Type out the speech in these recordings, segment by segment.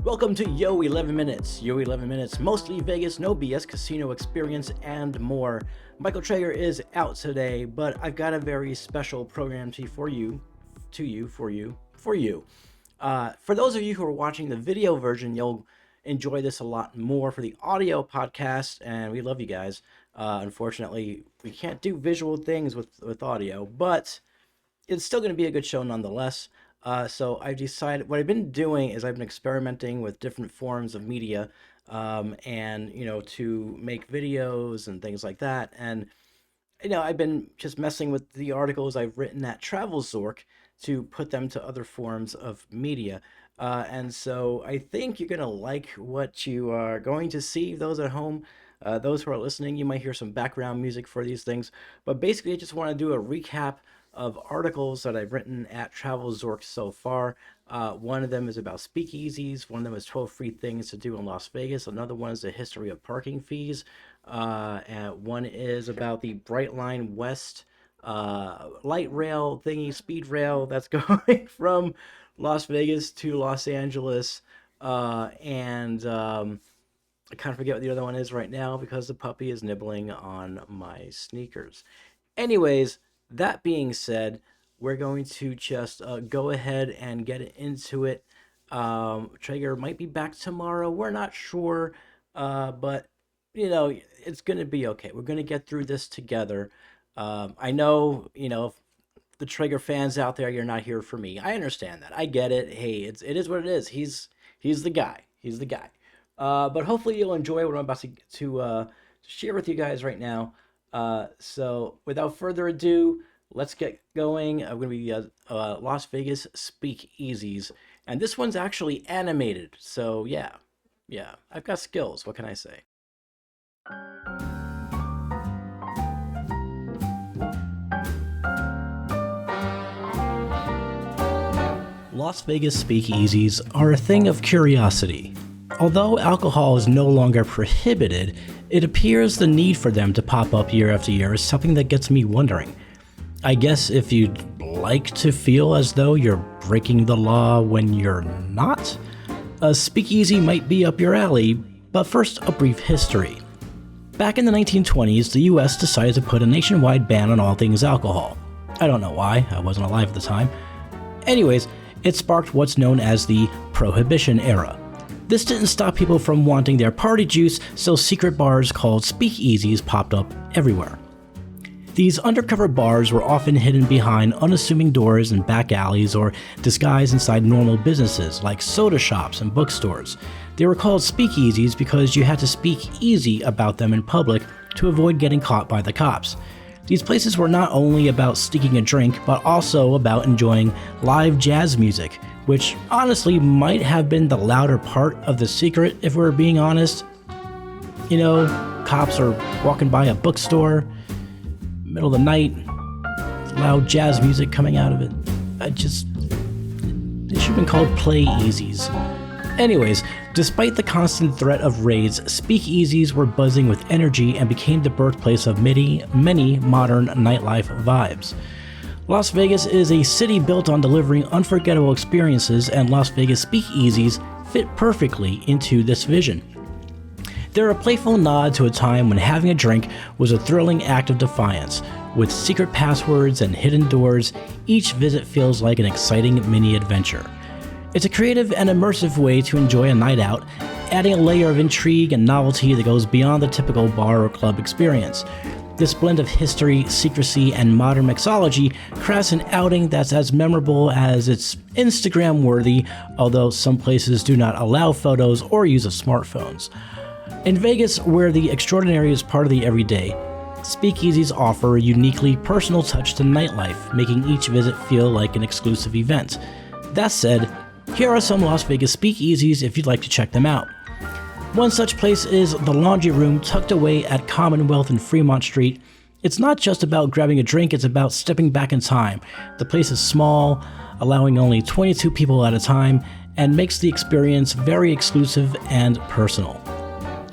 Welcome to Yo-11 Minutes. Yo-11 Minutes, mostly Vegas, no BS, casino experience, and more. Michael Traeger is out today, but I've got a very special program for you. For those of you who are watching the video version, you'll enjoy this a lot more for the audio podcast, and we love you guys. Unfortunately, we can't do visual things with audio, but it's still going to be a good show nonetheless. So I've decided what I've been doing is I've been experimenting with different forms of media, and to make videos and things like that. And I've been just messing with the articles I've written at TravelZork to put them to other forms of media. And so I think you're gonna like what you are going to see. Those at home, those who are listening, you might hear some background music for these things. But basically, I just want to do a recap of articles that I've written at TravelZork so far. One of them is about speakeasies. One of them is 12 free things to do in Las Vegas. Another one is the history of parking fees. And one is about the Brightline West light rail thingy, speed rail that's going from Las Vegas to Los Angeles. And I kind of forget what the other one is right now because the puppy is nibbling on my sneakers. Anyways, that being said, we're going to just go ahead and get into it. Traeger might be back tomorrow. We're not sure, but it's going to be okay. We're going to get through this together. I know, the Traeger fans out there, you're not here for me. I understand that. I get it. Hey, it is what it is. He's the guy. He's the guy. But hopefully you'll enjoy what I'm about to share with you guys right now. So without further ado, let's get going. I'm going to be Las Vegas Speakeasies. And this one's actually animated. So yeah, I've got skills. What can I say? Las Vegas speakeasies are a thing of curiosity. Although alcohol is no longer prohibited, it appears the need for them to pop up year after year is something that gets me wondering. I guess if you'd like to feel as though you're breaking the law when you're not, a speakeasy might be up your alley, but first a brief history. Back in the 1920s, the US decided to put a nationwide ban on all things alcohol. I don't know why, I wasn't alive at the time. Anyways, it sparked what's known as the Prohibition era. This didn't stop people from wanting their party juice, so secret bars called speakeasies popped up everywhere. These undercover bars were often hidden behind unassuming doors and back alleys or disguised inside normal businesses like soda shops and bookstores. They were called speakeasies because you had to speak easy about them in public to avoid getting caught by the cops. These places were not only about sneaking a drink, but also about enjoying live jazz music, which honestly might have been the louder part of the secret if we're being honest. Cops are walking by a bookstore, middle of the night, loud jazz music coming out of it. They should have been called play-easies. Anyways, despite the constant threat of raids, speakeasies were buzzing with energy and became the birthplace of many modern nightlife vibes. Las Vegas is a city built on delivering unforgettable experiences, and Las Vegas speakeasies fit perfectly into this vision. They're a playful nod to a time when having a drink was a thrilling act of defiance. With secret passwords and hidden doors, each visit feels like an exciting mini-adventure. It's a creative and immersive way to enjoy a night out, adding a layer of intrigue and novelty that goes beyond the typical bar or club experience. This blend of history, secrecy, and modern mixology crafts an outing that's as memorable as it's Instagram-worthy, although some places do not allow photos or use of smartphones. In Vegas, where the extraordinary is part of the everyday, speakeasies offer a uniquely personal touch to nightlife, making each visit feel like an exclusive event. That said, here are some Las Vegas speakeasies if you'd like to check them out. One such place is the Laundry Room, tucked away at Commonwealth and Fremont Street. It's not just about grabbing a drink, it's about stepping back in time. The place is small, allowing only 22 people at a time, and makes the experience very exclusive and personal.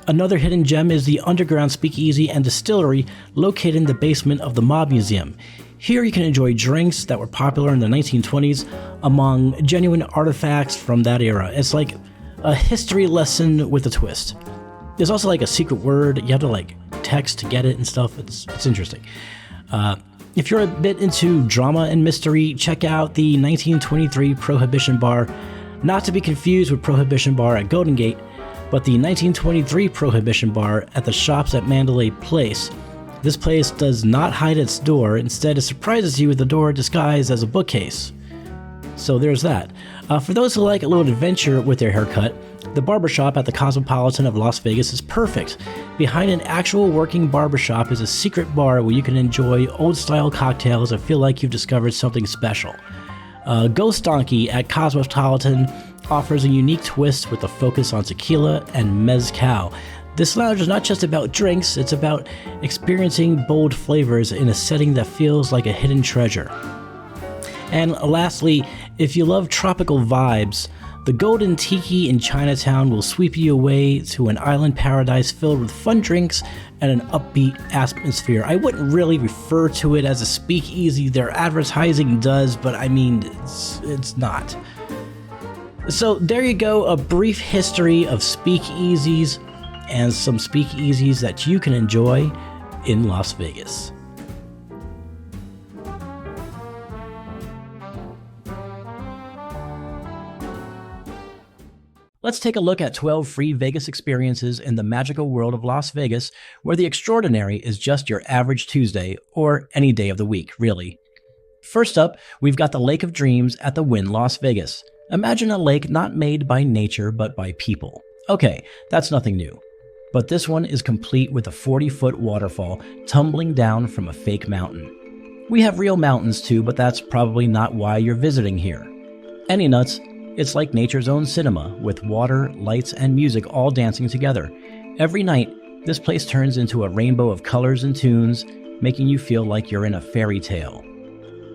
Another hidden gem is the underground speakeasy and distillery located in the basement of the Mob Museum. Here you can enjoy drinks that were popular in the 1920s among genuine artifacts from that era. It's like a history lesson with a twist. There's also like a secret word. You have to like text to get it and stuff. It's interesting. If you're a bit into drama and mystery, check out the 1923 Prohibition Bar. Not to be confused with Prohibition Bar at Golden Gate, but the 1923 Prohibition Bar at the Shops at Mandalay Place. This place does not hide its door. Instead, it surprises you with the door disguised as a bookcase. So there's that. For those who like a little adventure with their haircut, the barbershop at the Cosmopolitan of Las Vegas is perfect. Behind an actual working barbershop is a secret bar where you can enjoy old-style cocktails and feel like you've discovered something special. Ghost Donkey at Cosmopolitan offers a unique twist with a focus on tequila and mezcal. This lounge is not just about drinks, it's about experiencing bold flavors in a setting that feels like a hidden treasure. And lastly, if you love tropical vibes, the Golden Tiki in Chinatown will sweep you away to an island paradise filled with fun drinks and an upbeat atmosphere. I wouldn't really refer to it as a speakeasy. Their advertising does, but I mean, it's not. So there you go, a brief history of speakeasies and some speakeasies that you can enjoy in Las Vegas. Let's take a look at 12 free Vegas experiences in the magical world of Las Vegas, where the extraordinary is just your average Tuesday, or any day of the week, really. First up, we've got the Lake of Dreams at the Wynn Las Vegas. Imagine a lake not made by nature, but by people. Okay, that's nothing new. But this one is complete with a 40-foot waterfall tumbling down from a fake mountain. We have real mountains too, but that's probably not why you're visiting here. Any nuts? It's like nature's own cinema, with water, lights, and music all dancing together. Every night, this place turns into a rainbow of colors and tunes, making you feel like you're in a fairy tale.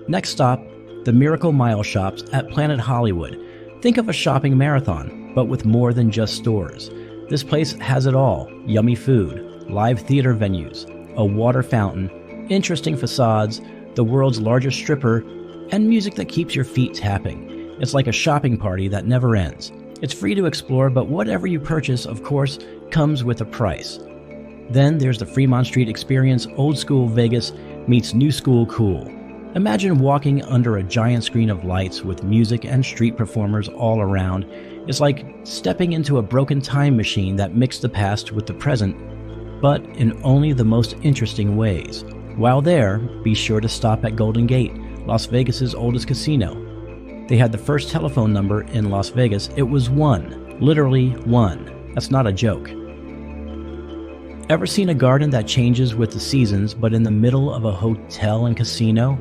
Next stop, the Miracle Mile shops at Planet Hollywood. Think of a shopping marathon, but with more than just stores. This place has it all: yummy food, live theater venues, a water fountain, interesting facades, the world's largest stripper, and music that keeps your feet tapping. It's like a shopping party that never ends. It's free to explore, but whatever you purchase, of course, comes with a price. Then there's the Fremont Street Experience. Old school Vegas meets new school cool. Imagine walking under a giant screen of lights with music and street performers all around. It's like stepping into a broken time machine that mixed the past with the present, but in only the most interesting ways. While there, be sure to stop at Golden Gate, Las Vegas's oldest casino. They had the first telephone number in Las Vegas. It was 1, literally 1. That's not a joke. Ever seen a garden that changes with the seasons, but in the middle of a hotel and casino?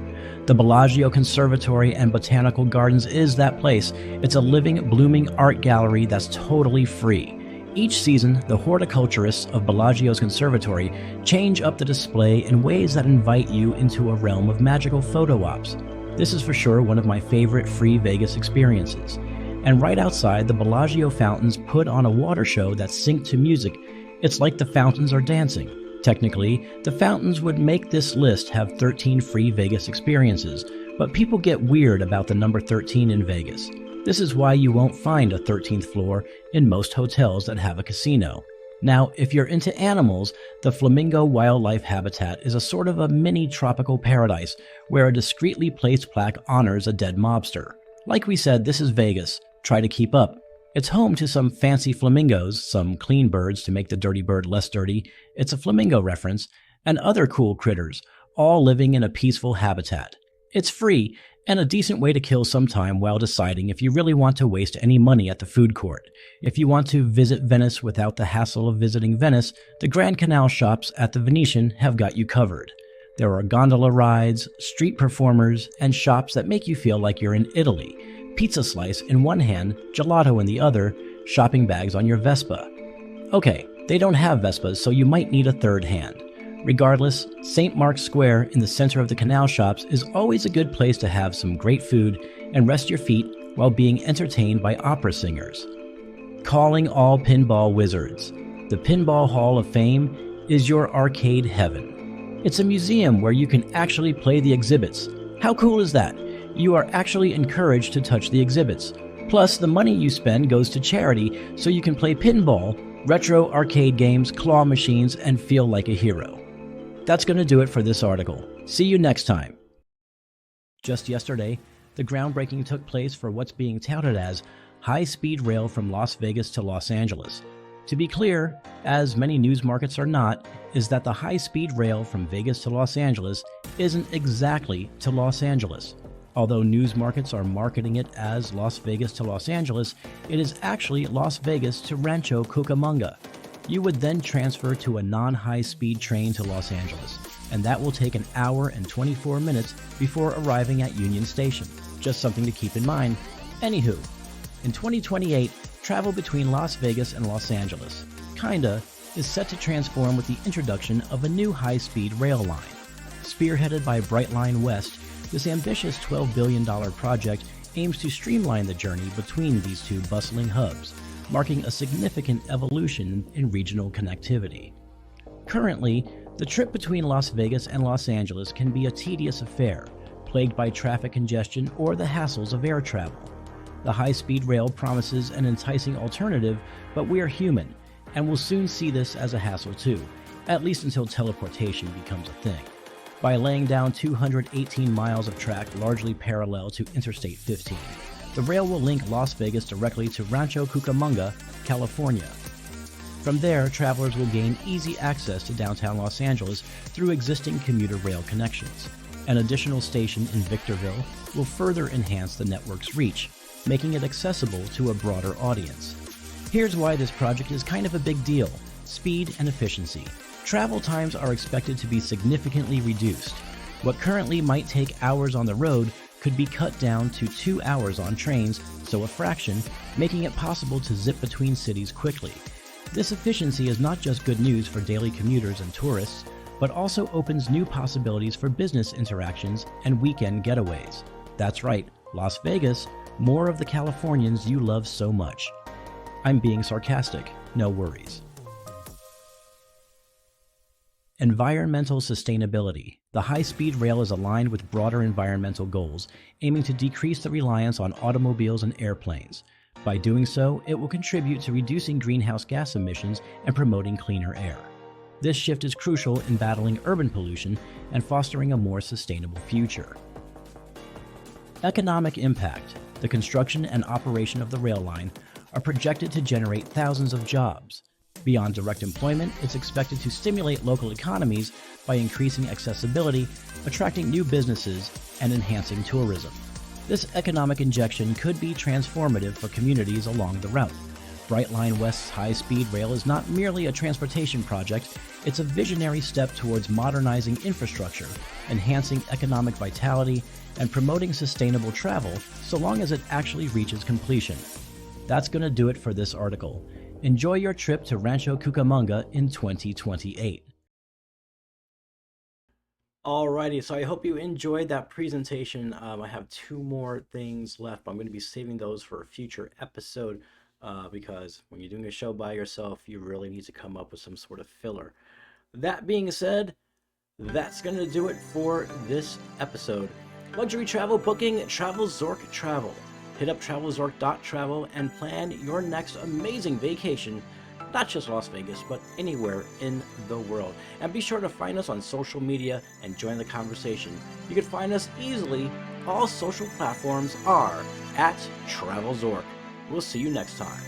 The Bellagio Conservatory and Botanical Gardens is that place. It's a living, blooming art gallery that's totally free. Each season, the horticulturists of Bellagio's conservatory change up the display in ways that invite you into a realm of magical photo ops. This is for sure one of my favorite free Vegas experiences. And right outside, the Bellagio fountains put on a water show that's synced to music. It's like the fountains are dancing. Technically, the fountains would make this list have 13 free Vegas experiences, but people get weird about the number 13 in Vegas. This is why you won't find a 13th floor in most hotels that have a casino. Now, if you're into animals, the Flamingo Wildlife Habitat is a sort of a mini tropical paradise where a discreetly placed plaque honors a dead mobster. Like we said, this is Vegas. Try to keep up. It's home to some fancy flamingos, some clean birds to make the dirty bird less dirty, it's a flamingo reference, and other cool critters, all living in a peaceful habitat. It's free, and a decent way to kill some time while deciding if you really want to waste any money at the food court. If you want to visit Venice without the hassle of visiting Venice, the Grand Canal shops at the Venetian have got you covered. There are gondola rides, street performers, and shops that make you feel like you're in Italy. Pizza slice in one hand, gelato in the other, shopping bags on your Vespa. Okay, they don't have Vespas, so you might need a third hand. Regardless, St. Mark's Square in the center of the canal shops is always a good place to have some great food and rest your feet while being entertained by opera singers. Calling all pinball wizards. The Pinball Hall of Fame is your arcade heaven. It's a museum where you can actually play the exhibits. How cool is that? You are actually encouraged to touch the exhibits. Plus, the money you spend goes to charity so you can play pinball, retro arcade games, claw machines, and feel like a hero. That's going to do it for this article. See you next time. Just yesterday, the groundbreaking took place for what's being touted as high-speed rail from Las Vegas to Los Angeles. To be clear, as many news markets are not, is that the high-speed rail from Vegas to Los Angeles isn't exactly to Los Angeles. Although news markets are marketing it as Las Vegas to Los Angeles, it is actually Las Vegas to Rancho Cucamonga. You would then transfer to a non-high-speed train to Los Angeles, and that will take an hour and 24 minutes before arriving at Union Station. Just something to keep in mind. Anywho, in 2028, travel between Las Vegas and Los Angeles, kinda, is set to transform with the introduction of a new high-speed rail line. Spearheaded by Brightline West, this ambitious $12 billion project aims to streamline the journey between these two bustling hubs, marking a significant evolution in regional connectivity. Currently, the trip between Las Vegas and Los Angeles can be a tedious affair, plagued by traffic congestion or the hassles of air travel. The high-speed rail promises an enticing alternative, but we are human, and will soon see this as a hassle too, at least until teleportation becomes a thing. By laying down 218 miles of track largely parallel to Interstate 15, the rail will link Las Vegas directly to Rancho Cucamonga, California. From there, travelers will gain easy access to downtown Los Angeles through existing commuter rail connections. An additional station in Victorville will further enhance the network's reach, making it accessible to a broader audience. Here's why this project is kind of a big deal: speed and efficiency. Travel times are expected to be significantly reduced. What currently might take hours on the road could be cut down to 2 hours on trains, so a fraction, making it possible to zip between cities quickly. This efficiency is not just good news for daily commuters and tourists, but also opens new possibilities for business interactions and weekend getaways. That's right, Las Vegas, more of the Californians you love so much. I'm being sarcastic, no worries. Environmental sustainability. The high-speed rail is aligned with broader environmental goals, aiming to decrease the reliance on automobiles and airplanes. By doing so, it will contribute to reducing greenhouse gas emissions and promoting cleaner air. This shift is crucial in battling urban pollution and fostering a more sustainable future. Economic impact. The construction and operation of the rail line are projected to generate thousands of jobs. Beyond direct employment, it's expected to stimulate local economies by increasing accessibility, attracting new businesses, and enhancing tourism. This economic injection could be transformative for communities along the route. Brightline West's high-speed rail is not merely a transportation project, it's a visionary step towards modernizing infrastructure, enhancing economic vitality, and promoting sustainable travel so long as it actually reaches completion. That's going to do it for this article. Enjoy your trip to Rancho Cucamonga in 2028. Alrighty, so I hope you enjoyed that presentation. I have 2 more things left, but I'm going to be saving those for a future episode because when you're doing a show by yourself, you really need to come up with some sort of filler. That being said, that's going to do it for this episode. Luxury travel booking, TravelZork Travel. Hit up TravelZork.travel and plan your next amazing vacation, not just Las Vegas, but anywhere in the world. And be sure to find us on social media and join the conversation. You can find us easily. All social platforms are at TravelZork. We'll see you next time.